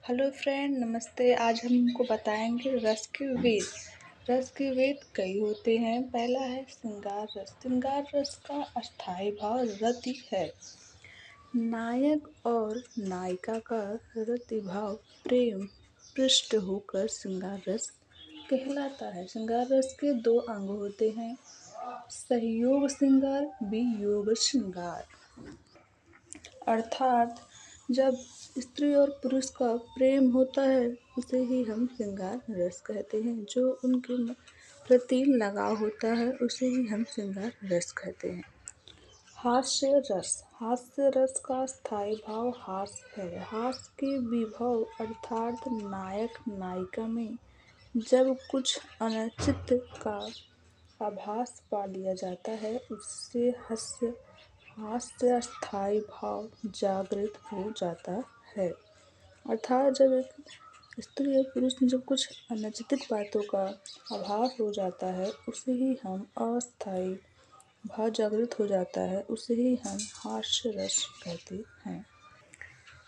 Hello friend, नमस्ते। आज हम आपको बताएंगे रस के वेद। रस के वेद कई होते हैं। पहला है श्रृंगार रस। श्रृंगार रस का अस्थाई भाव रति है। नायक और नायिका का रति भाव प्रेम पृष्ठ होकर श्रृंगार रस कहलाता है। श्रृंगार रस के दो अंग होते हैं, सहयोग श्रृंगार, वियोग श्रृंगार। अर्थात जब स्त्री और पुरुष का प्रेम होता है उसे ही हम श्रृंगार रस कहते हैं। जो उनके प्रति लगाव होता है उसे ही हम श्रृंगार रस कहते हैं। हास्य रस। हास्य रस का स्थायी भाव हास्य है। हास्य के विभव अर्थात नायक नायिका में जब कुछ अनुचित का आभास पा लिया जाता है उससे हास्य स्थायी भाव जागृत हो जाता है। अर्थात जब एक स्त्री और पुरुष में जब कुछ अनुचित बातों का आभास हो जाता है उसे ही हम अस्थायी भाव जागृत हो जाता है, उसे ही हम हास्य रस कहते हैं।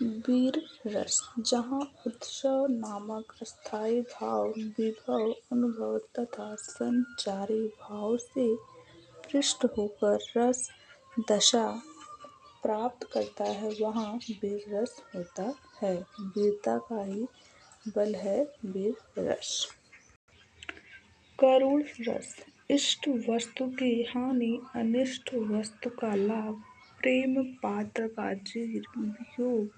वीर रस, जहाँ उत्सव नामक स्थायी भाव विभव अनुभव तथा संचारी भाव से पृष्ठ होकर रस दशा प्राप्त करता है वहाँ वीर रस होता है। वीरता का ही बल है वीर रस। करुण रस। इष्ट वस्तु की हानि, अनिष्ट वस्तु का लाभ, प्रेम पात्र का जीर, वियोग,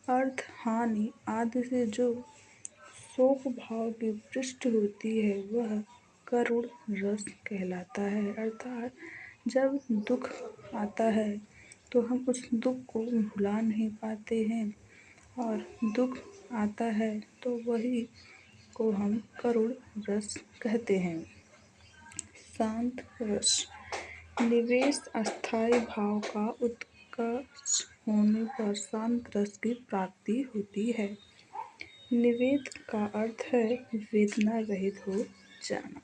अर्थ हानि आदि से जो शोक भाव की पृष्टि होती है वह करुण रस कहलाता है। अर्थात जब दुख आता है तो हम उस दुख को भुला नहीं पाते हैं और दुख आता है तो वही को हम करुण रस कहते हैं। शांत रस। निवेश अस्थायी भाव का उत्कर्ष होने पर शांत रस की प्राप्ति होती है। निवेद का अर्थ है वेदना रहित हो जाना।